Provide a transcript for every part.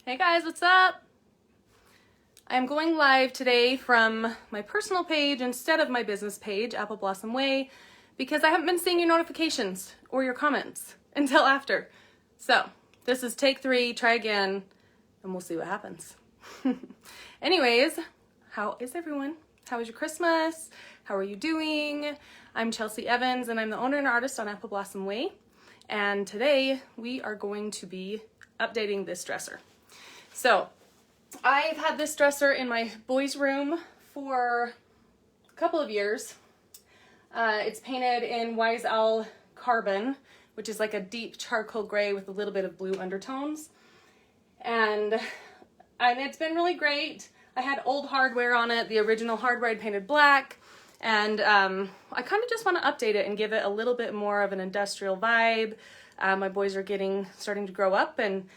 Hey guys, what's up? I'm going live today from my personal page instead of my business page, Apple Blossom Way, because I haven't been seeing your notifications or your comments until after. So this is take 3, try again, and we'll see what happens. Anyways, how is everyone? How was your Christmas? How are you doing? I'm Chelsea Evans and I'm the owner and artist on Apple Blossom Way. And today we are going to be updating this dresser. So I've had this dresser in my boys' room for a couple of years. It's painted in Wise Owl Carbon, which is like a deep charcoal gray with a little bit of blue undertones. And it's been really great. I had old hardware on it. The original hardware I'd painted black. And I kind of just want to update it and give it a little bit more of an industrial vibe. My boys are starting to grow up, and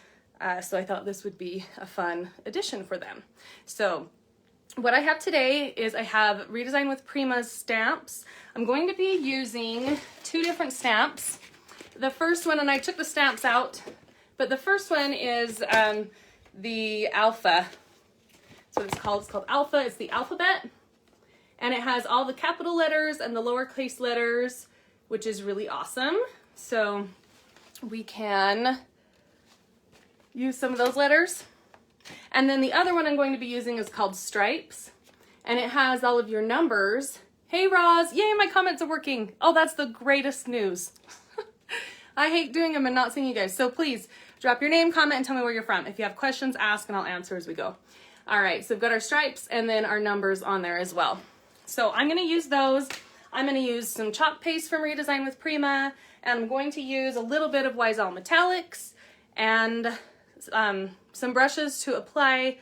so I thought this would be a fun addition for them. So what I have today is I have Redesign with Prima's stamps. I'm going to be using 2 different stamps. The first one, and I took the stamps out, but the first one is the Alpha. So it's called Alpha. It's the alphabet, and it has all the capital letters and the lowercase letters, which is really awesome. So we can use some of those letters. And then the other one I'm going to be using is called Stripes, and it has all of your numbers. Hey Roz, yay, my comments are working. Oh, that's the greatest news. I hate doing them and not seeing you guys. So please drop your name, comment, and tell me where you're from. If you have questions, ask and I'll answer as we go. All right, so we've got our stripes and then our numbers on there as well. So I'm gonna use those. I'm gonna use some chalk paste from Redesign with Prima, and I'm going to use a little bit of Wise Owl Metallics and some brushes to apply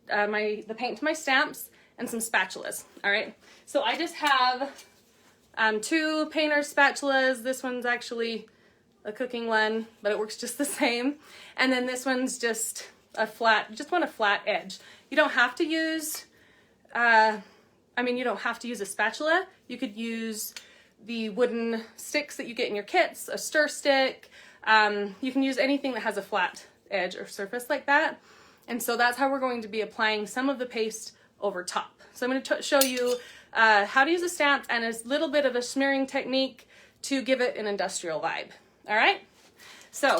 the paint to my stamps, and some spatulas. All right, so I just have 2 painter spatulas. This one's actually a cooking one, but it works just the same. And then this one's just a flat edge. You don't have to use, you don't have to use a spatula. You could use the wooden sticks that you get in your kits, a stir stick. You can use anything that has a flat edge or surface like that. And so that's how we're going to be applying some of the paste over top. So I'm going to show you how to use a stamp and a little bit of a smearing technique to give it an industrial vibe. All right, so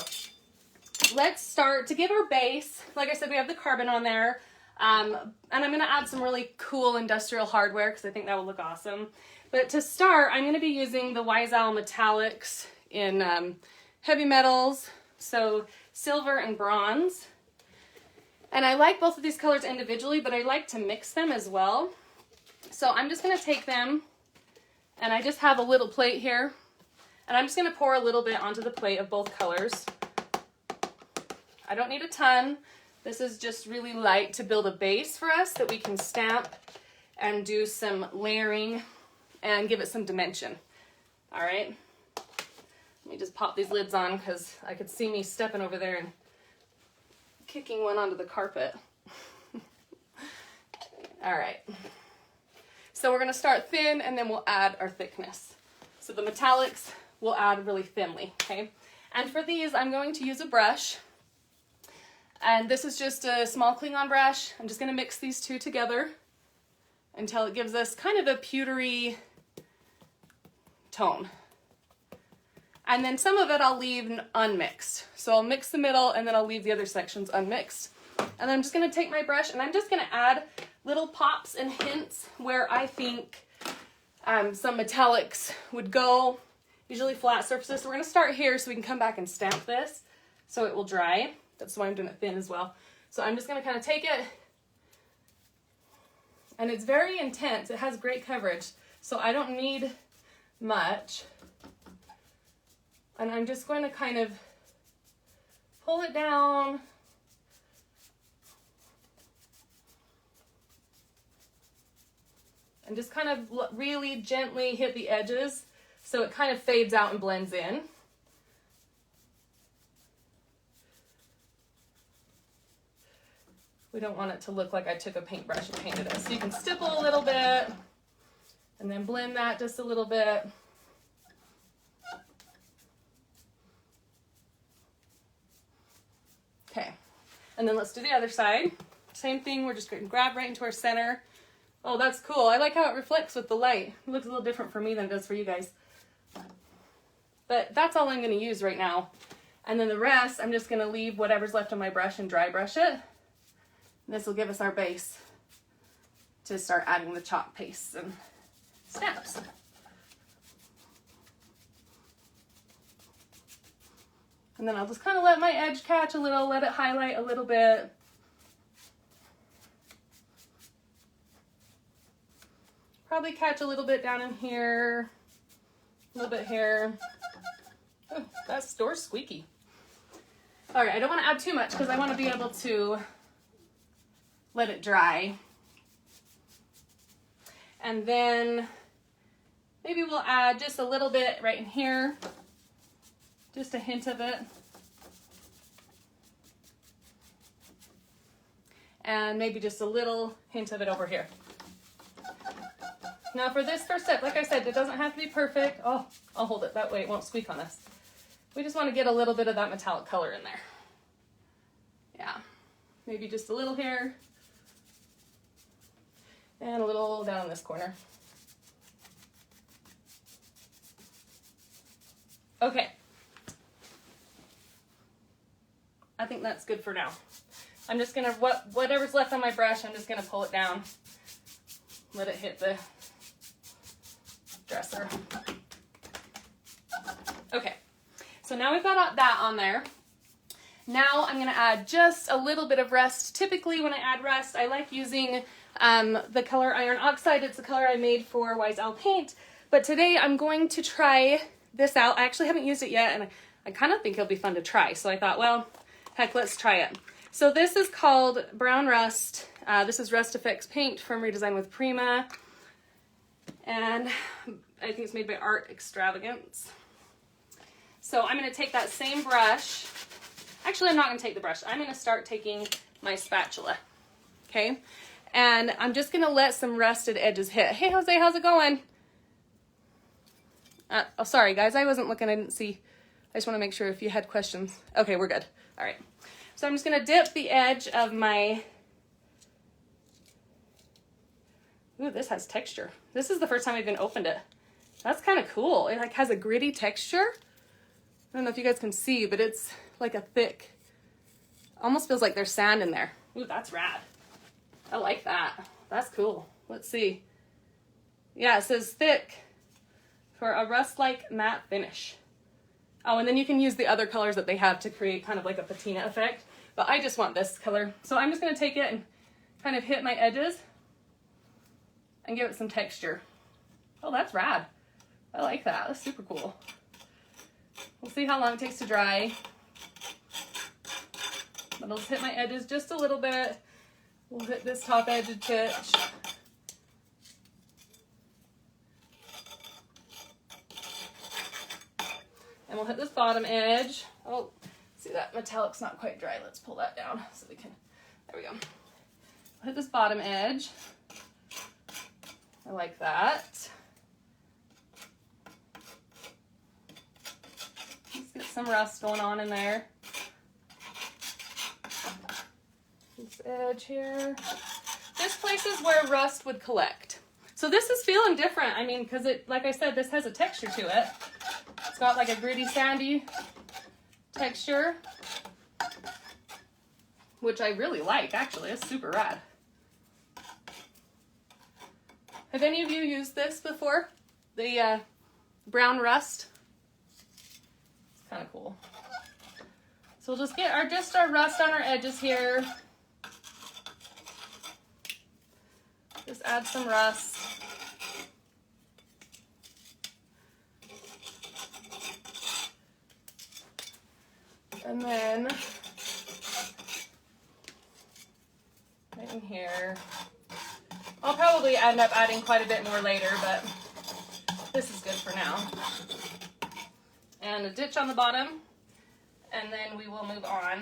let's start. To give our base, like I said, we have the carbon on there, and I'm going to add some really cool industrial hardware because I think that will look awesome. But to start, I'm going to be using the Wise Owl Metallics in heavy metals, so silver and bronze. And I like both of these colors individually, but I like to mix them as well. So I'm just going to take them, and I just have a little plate here, and I'm just going to pour a little bit onto the plate of both colors. I don't need a ton. This is just really light to build a base for us that we can stamp and do some layering and give it some dimension. All right. Let me just pop these lids on because I could see me stepping over there and kicking one onto the carpet. All right. So we're going to start thin and then we'll add our thickness. So the metallics we'll add really thinly, okay? And for these, I'm going to use a brush. And this is just a small Klingon brush. I'm just going to mix these 2 together until it gives us kind of a pewtery tone. And then some of it I'll leave unmixed. So I'll mix the middle and then I'll leave the other sections unmixed. And then I'm just going to take my brush and I'm just going to add little pops and hints where I think some metallics would go, usually flat surfaces. So we're going to start here so we can come back and stamp this so it will dry. That's why I'm doing it thin as well. So I'm just going to kind of take it, and it's very intense. It has great coverage, so I don't need much. And I'm just going to kind of pull it down and just kind of really gently hit the edges so it kind of fades out and blends in. We don't want it to look like I took a paintbrush and painted it. So you can stipple a little bit and then blend that just a little bit. Okay, And then let's do the other side. Same thing, we're just going to grab right into our center. Oh, that's cool. I like how it reflects with the light. It looks a little different for me than it does for you guys. But that's all I'm going to use right now. And then the rest, I'm just going to leave whatever's left on my brush and dry brush it. This will give us our base to start adding the chalk pastes and stamps. And then I'll just kind of let my edge catch a little, let it highlight a little bit. Probably catch a little bit down in here, a little bit here. Oh, that door's squeaky. All right, I don't want to add too much because I want to be able to let it dry. And then maybe we'll add just a little bit right in here, just a hint of it. And maybe just a little hint of it over here. Now for this first step, like I said, it doesn't have to be perfect. Oh, I'll hold it that way, it won't squeak on us. We just want to get a little bit of that metallic color in there. Yeah, maybe just a little here. And a little down in this corner. Okay. I think that's good for now. I'm just gonna, whatever's left on my brush, I'm just gonna pull it down. Let it hit the dresser. Okay, so now we've got that on there. Now I'm gonna add just a little bit of rust. Typically when I add rust, I like using the color Iron Oxide. It's the color I made for Wise Owl Paint. But today I'm going to try this out. I actually haven't used it yet, and I kind of think it'll be fun to try. So I thought, well, heck, let's try it. So this is called Brown Rust. This is Rust Effects paint from Redesign with Prima. And I think it's made by Art Extravagance. So I'm going to take that same brush. Actually, I'm not going to take the brush. I'm going to start taking my spatula. Okay? And I'm just going to let some rusted edges hit. Hey, Jose, how's it going? Oh, sorry, guys. I wasn't looking. I didn't see. I just want to make sure if you had questions. Okay, we're good. All right. So I'm just going to dip the edge of my... Ooh, this has texture. This is the first time I've even opened it. That's kind of cool. It like has a gritty texture. I don't know if you guys can see, but it's like a thick, almost feels like there's sand in there. Ooh, that's rad. I like that. That's cool. Let's see. Yeah, it says thick for a rust-like matte finish. Oh, and then you can use the other colors that they have to create kind of like a patina effect. But I just want this color. So I'm just going to take it and kind of hit my edges and give it some texture. Oh, that's rad. I like that. That's super cool. We'll see how long it takes to dry. But I'll just hit my edges just a little bit. We'll hit this top edge a touch. And we'll hit this bottom edge. Oh, see that metallic's not quite dry. Let's pull that down so we can, there we go. We'll hit this bottom edge. I like that. Let's get some rust going on in there. This edge here. This place is where rust would collect. So this is feeling different. I mean, because it, like I said, this has a texture to it. It's got like a gritty, sandy texture, which I really like, actually. It's super rad. Have any of you used this before? The brown rust? It's kind of cool. So we'll just get our rust on our edges here. Just add some rust. And then right in here. I'll probably end up adding quite a bit more later, but this is good for now. And a ditch on the bottom, and then we will move on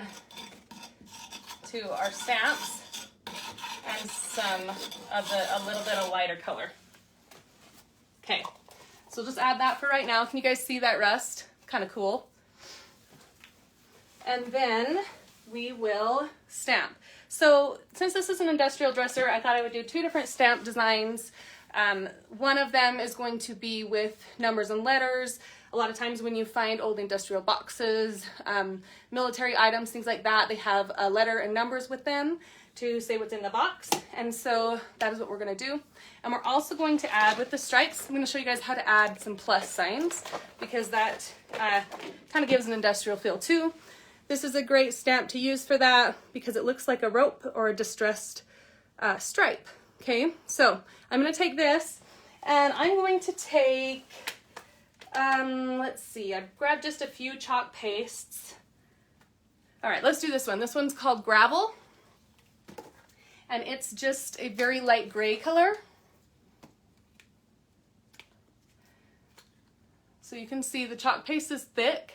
to our stamps and some of a little bit of lighter color. Okay, so just add that for right now. Can you guys see that rust? Kind of cool. And then we will stamp. So since this is an industrial dresser, I thought I would do 2 different stamp designs. One of them is going to be with numbers and letters. A lot of times when you find old industrial boxes, military items, things like that, they have a letter and numbers with them to say what's in the box. And so that is what we're going to do. And we're also going to add, with the stripes, I'm going to show you guys how to add some plus signs, because that kind of gives an industrial feel too. This is a great stamp to use for that because it looks like a rope or a distressed stripe. Okay, so I'm going to take this and I'm going to take, let's see, I've grabbed just a few chalk pastes. All right, let's do this one. This one's called Gravel, and it's just a very light gray color. So you can see the chalk paste is thick.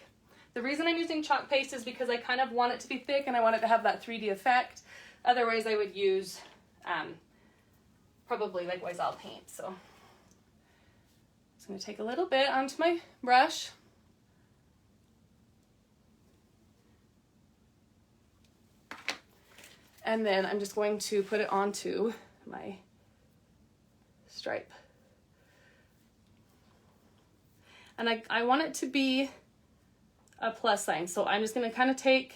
The reason I'm using chalk paste is because I kind of want it to be thick and I want it to have that 3D effect. Otherwise I would use probably like Oiselle paint. So I'm just going to take a little bit onto my brush. And then I'm just going to put it onto my stripe. And I want it to be a plus sign. So I'm just going to kind of take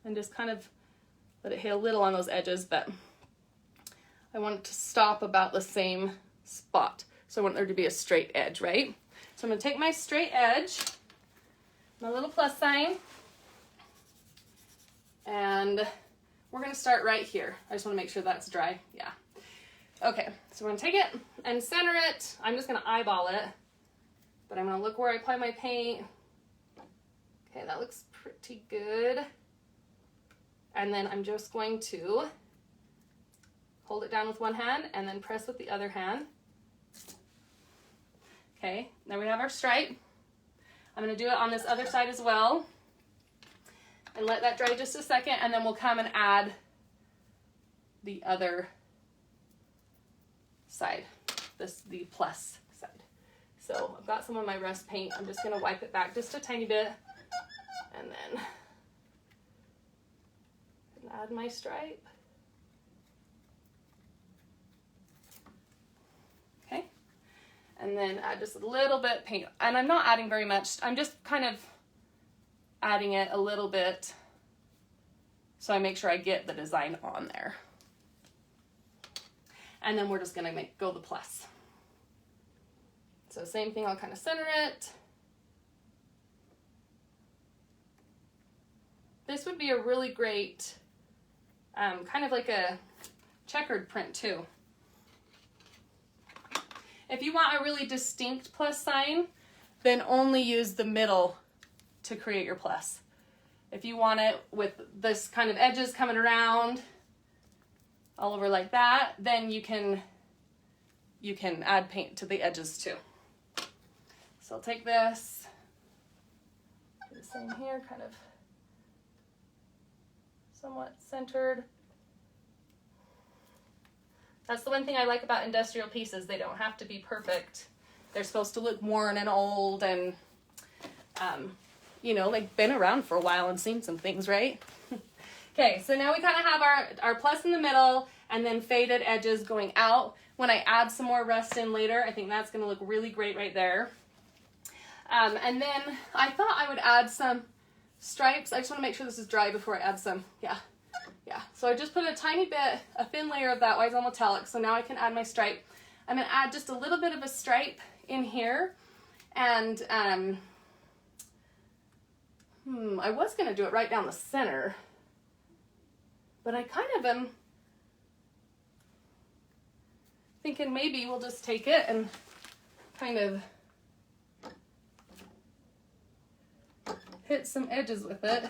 and just kind of let it hit a little on those edges, but I want it to stop about the same spot. So I want there to be a straight edge, right? So I'm going to take my straight edge, my little plus sign, and we're going to start right here. I just want to make sure that's dry. Yeah. Okay, so we're going to take it and center it. I'm just going to eyeball it, but I'm going to look where I apply my paint. Okay, that looks pretty good. And then I'm just going to hold it down with one hand and then press with the other hand. Okay, now we have our stripe. I'm going to do it on this other side as well. And let that dry just a second, and then we'll come and add the other side, the plus side. So I've got some of my rust paint. I'm just going to wipe it back just a tiny bit, and then add my stripe. Okay, and then add just a little bit paint. And I'm not adding very much. I'm just kind of adding it a little bit so I make sure I get the design on there. And then we're just gonna go the plus. So same thing, I'll kind of center it. This would be a really great, kind of like a checkered print too. If you want a really distinct plus sign, then only use the middle to create your plus. If you want it with this kind of edges coming around all over like that, then you can add paint to the edges too. So I'll take this, do the same here, kind of somewhat centered. That's the one thing I like about industrial pieces. They don't have to be perfect. They're supposed to look worn and old and you know, like been around for a while and seen some things, right? Okay, so now we kind of have our plus in the middle and then faded edges going out. When I add some more rust in later, I think that's going to look really great right there. And then I thought I would add some stripes. I just want to make sure this is dry before I add some. Yeah. So I just put a tiny bit, a thin layer of that Oiselle metallic. So now I can add my stripe. I'm going to add just a little bit of a stripe in here. And I was going to do it right down the center, but I kind of am thinking maybe we'll just take it and kind of hit some edges with it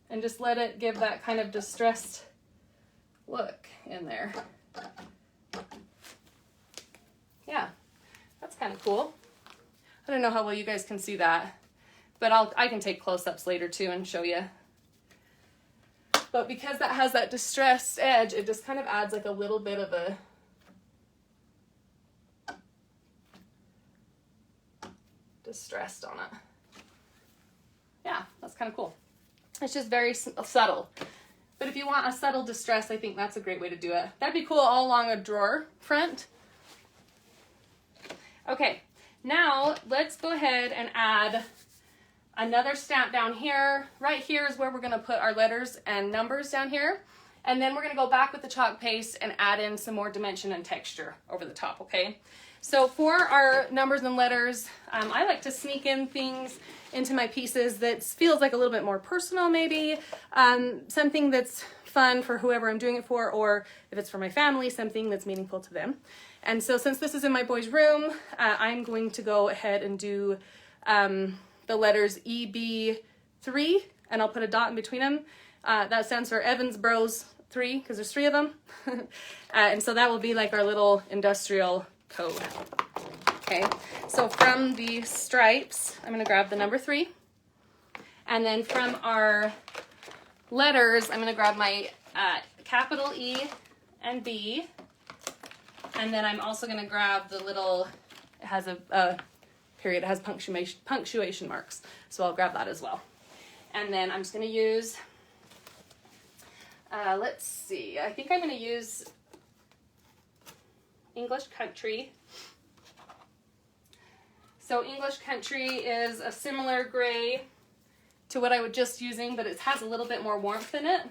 and just let it give that kind of distressed look in there. Yeah, that's kind of cool. I don't know how well you guys can see that, but I can take close-ups later too and show you. But because that has that distressed edge, it just kind of adds like a little bit of a distressed on it. Yeah, that's kind of cool. It's just very subtle. But if you want a subtle distress, I think that's a great way to do it. That'd be cool all along a drawer front. Okay, now let's go ahead and add another stamp down here. Right here is where we're gonna put our letters and numbers down here. And then we're gonna go back with the chalk paste and add in some more dimension and texture over the top, okay? So for our numbers and letters, I like to sneak in things into my pieces that feels like a little bit more personal maybe, something that's fun for whoever I'm doing it for, or if it's for my family, something that's meaningful to them. And so since this is in my boy's room, I'm going to go ahead and do the letters EB3, and I'll put a dot in between them. That stands for Evans Bros 3, because there's 3 of them. And so that will be like our little industrial code. Okay, so from the stripes, I'm going to grab the number 3. And then from our letters, I'm going to grab my capital E and B. And then I'm also going to grab the little, it has a period, it has punctuation marks. So I'll grab that as well. And then I'm just going to use, let's see, I think I'm going to use English Country. So English Country is a similar gray to what I was just using, but it has a little bit more warmth in it.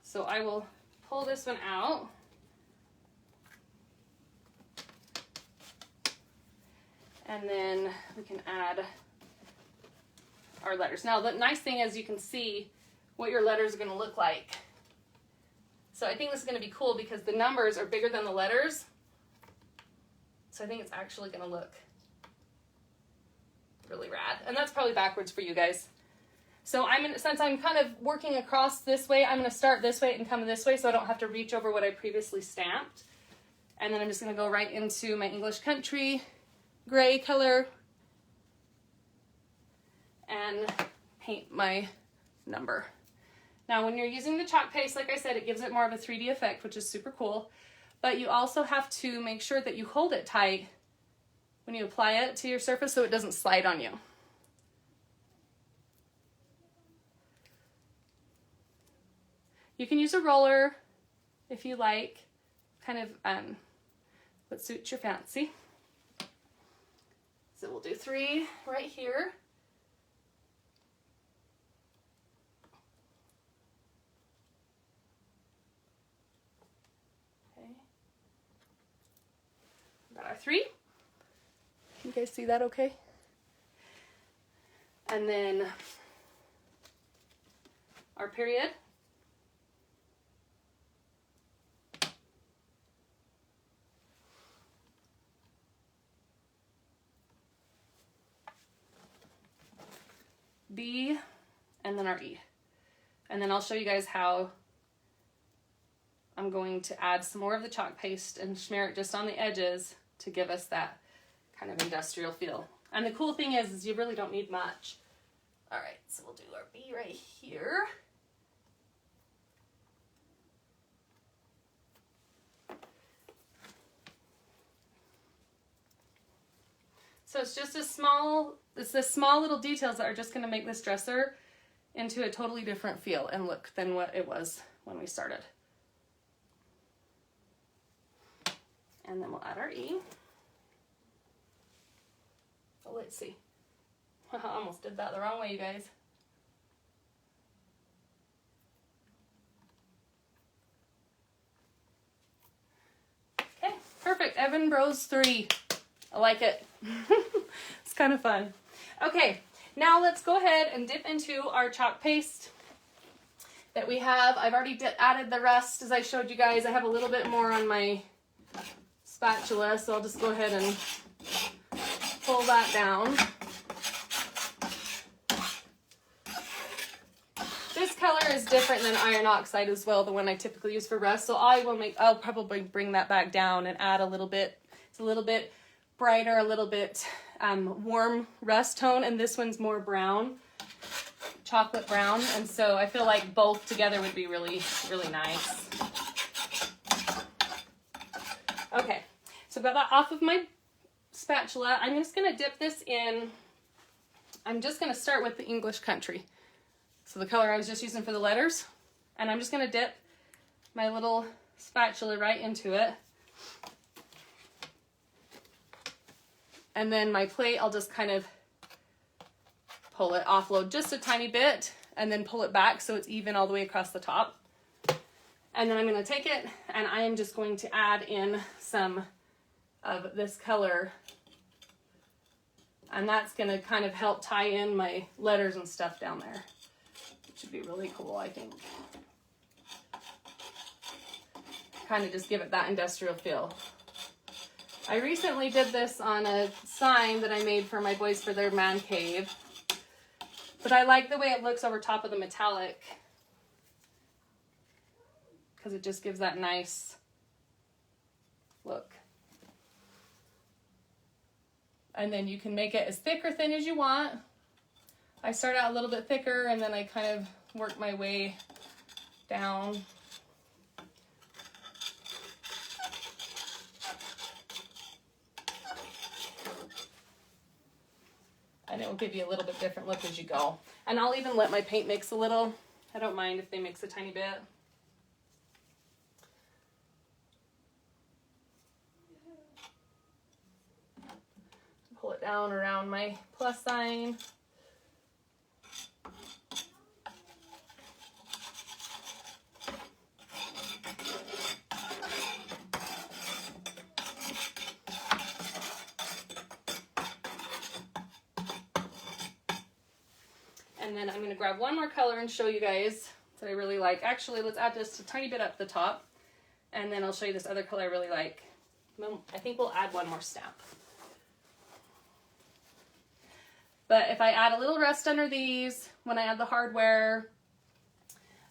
So I will pull this one out. And then we can add our letters. Now the nice thing is you can see what your letters are going to look like. So I think this is going to be cool because the numbers are bigger than the letters. So I think it's actually going to look really rad. And that's probably backwards for you guys. So since I'm kind of working across this way, I'm going to start this way and come this way so I don't have to reach over what I previously stamped. And then I'm just going to go right into my English Country gray color and paint my number. Now when you're using the chalk paste, like I said, it gives it more of a 3D effect, which is super cool. But you also have to make sure that you hold it tight when you apply it to your surface so it doesn't slide on you. You can use a roller if you like, kind of what suits your fancy. So we'll do 3 right here. Okay. Got our 3. Can you guys see that okay? And then our period. B, and then our E. And then I'll show you guys how I'm going to add some more of the chalk paste and smear it just on the edges to give us that kind of industrial feel. And the cool thing is you really don't need much. All right, so we'll do our B right here. So it's just the small little details that are just going to make this dresser into a totally different feel and look than what it was when we started. And then we'll add our E. Oh, let's see. I almost did that the wrong way, you guys. Okay, perfect. Evan Bros 3. I like it. It's kind of fun. Okay, now let's go ahead and dip into our chalk paste that we have. I've already added the rest as I showed you guys. I have a little bit more on my spatula, so I'll just go ahead and pull that down. This color is different than iron oxide as well, the one I typically use for rust, so I'll probably bring that back down and add a little bit. It's a little bit brighter, a little bit warm rust tone, and this one's more brown, chocolate brown, and so I feel like both together would be really, really nice. Okay, so I've got that off of my spatula. I'm just gonna dip this in I'm just gonna start with the English country. So the color I was just using for the letters, and I'm just gonna dip my little spatula right into it. And then my plate, I'll just kind of pull it, offload just a tiny bit, and then pull it back so it's even all the way across the top. And then I'm gonna take it and I am just going to add in some of this color. And that's gonna kind of help tie in my letters and stuff down there. It should be really cool, I think. Kind of just give it that industrial feel. I recently did this on a sign that I made for my boys for their man cave. But I like the way it looks over top of the metallic, because it just gives that nice look. And then you can make it as thick or thin as you want. I start out a little bit thicker and then I kind of work my way down. And it will give you a little bit different look as you go. And I'll even let my paint mix a little. I don't mind if they mix a tiny bit. Pull it down around my plus sign. And then I'm going to grab one more color and show you guys that I really like. Actually, let's add just a tiny bit up the top. And then I'll show you this other color I really like. I think we'll add one more stamp. But if I add a little rust under these, when I add the hardware,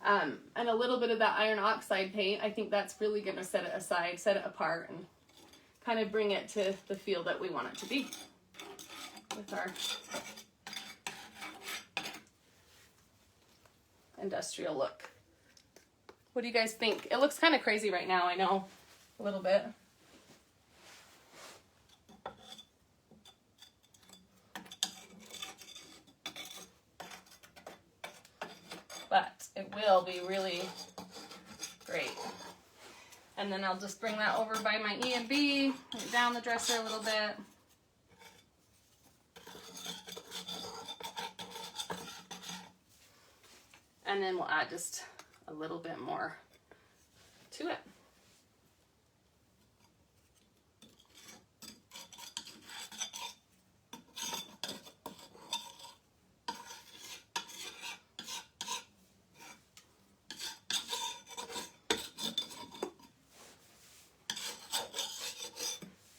and a little bit of that iron oxide paint, I think that's really going to set it aside, set it apart, and kind of bring it to the feel that we want it to be with our industrial look. What do you guys think? It looks kind of crazy right now, I know, a little bit. But it will be really great. And then I'll just bring that over by my E and B, down the dresser a little bit. And then we'll add just a little bit more to it.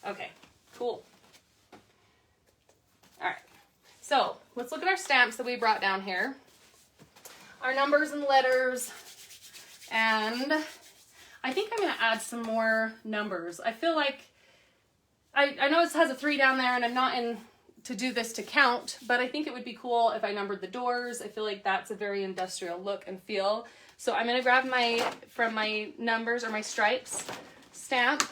Okay, cool. All right, so let's look at our stamps that we brought down here. Our numbers and letters, and I think I'm going to add some more numbers. I feel like, I know it has a 3 down there and I'm not in to do this to count, but I think it would be cool if I numbered the doors. I feel like that's a very industrial look and feel. So I'm going to grab from my numbers or my stripes stamp,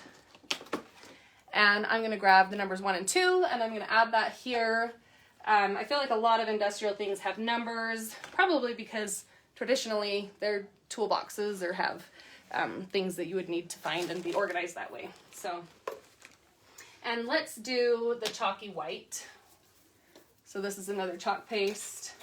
and I'm going to grab the numbers 1 and 2, and I'm going to add that here. I feel like a lot of industrial things have numbers, probably because traditionally they're toolboxes or have things that you would need to find and be organized that way. So, and let's do the chalky white. So this is another chalk paste.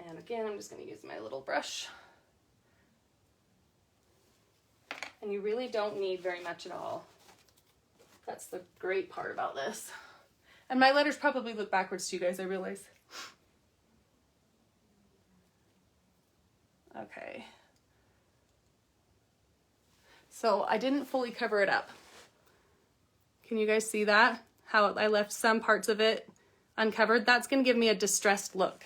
And again, I'm just going to use my little brush. And you really don't need very much at all. That's the great part about this. And my letters probably look backwards to you guys, I realize. Okay. So I didn't fully cover it up. Can you guys see that? How I left some parts of it uncovered? That's going to give me a distressed look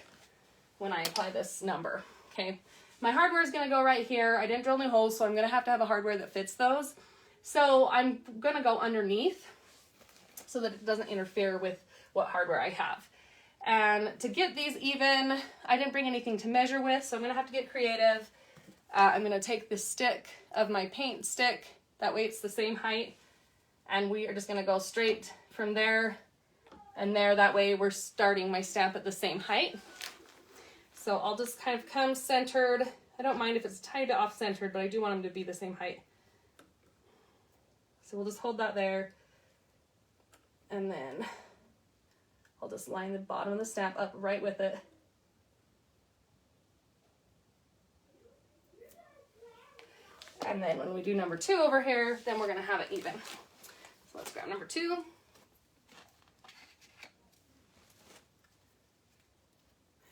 when I apply this number, okay? My hardware is going to go right here. I didn't drill new holes, so I'm going to have a hardware that fits those. So I'm going to go underneath so that it doesn't interfere with what hardware I have. And to get these even, I didn't bring anything to measure with, so I'm going to have to get creative. I'm going to take the stick of my paint stick That way it's the same height, and we are just gonna go straight from there and there. That way we're starting my stamp at the same height. So I'll just kind of come centered. I don't mind if it's tied to off-centered, but I do want them to be the same height. So we'll just hold that there, and then I'll just line the bottom of the stamp up right with it. And then when we do number 2 over here, then we're gonna have it even. So let's grab number 2.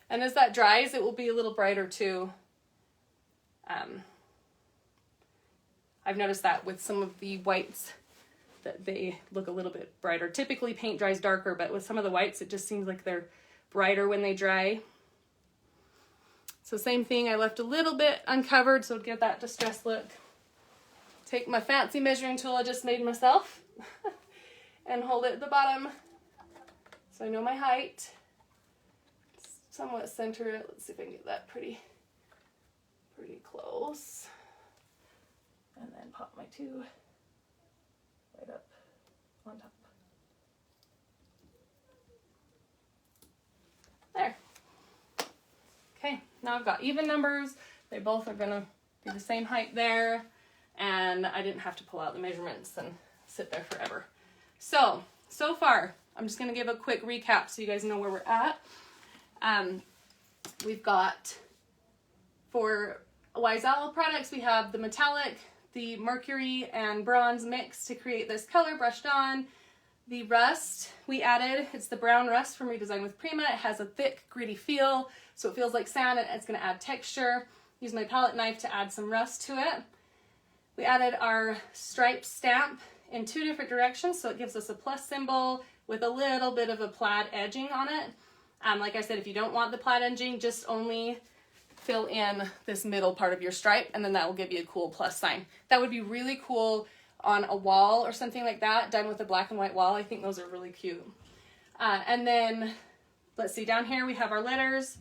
And as that dries, it will be a little brighter too. I've noticed that with some of the whites, that they look a little bit brighter. Typically paint dries darker, but with some of the whites, it just seems like they're brighter when they dry. So same thing, I left a little bit uncovered so to get that distressed look. Take my fancy measuring tool I just made myself and hold it at the bottom so I know my height. Somewhat center it. Let's see if I can get that pretty close. And then pop my 2 right up on top. There. Okay, now I've got even numbers. They both are gonna be the same height there, and I didn't have to pull out the measurements and sit there forever. So far, I'm just gonna give a quick recap so you guys know where we're at. We've got, for Wise Owl products, we have the metallic, the mercury and bronze mix to create this color brushed on. The rust we added, it's the brown rust from Redesign with Prima. It has a thick, gritty feel, so it feels like sand, and it's gonna add texture. Use my palette knife to add some rust to it. We added our stripe stamp in 2 different directions, so it gives us a plus symbol with a little bit of a plaid edging on it. Like I said, if you don't want the plaid edging, just only fill in this middle part of your stripe, and then that will give you a cool plus sign. That would be really cool on a wall or something like that, done with a black and white wall. I think those are really cute. And then, let's see, down here we have our letters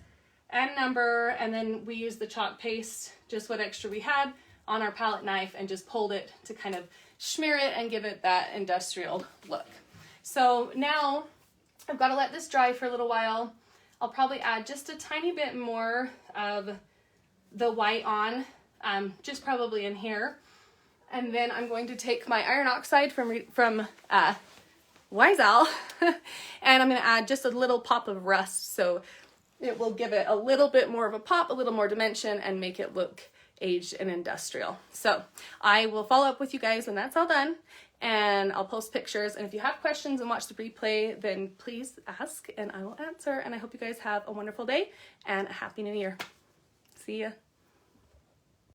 and number, and then we use the chalk paste, just what extra we had, on our palette knife, and just pulled it to kind of smear it and give it that industrial look. So now I've got to let this dry for a little while. I'll probably add just a tiny bit more of the white on, just probably in here. And then I'm going to take my iron oxide from Wise Owl, and I'm going to add just a little pop of rust, so it will give it a little bit more of a pop, a little more dimension, and make it look aged and industrial. So I will follow up with you guys when that's all done, and I'll post pictures. And if you have questions and watch the replay, then please ask and I will answer. And I hope you guys have a wonderful day and a happy new year. See ya.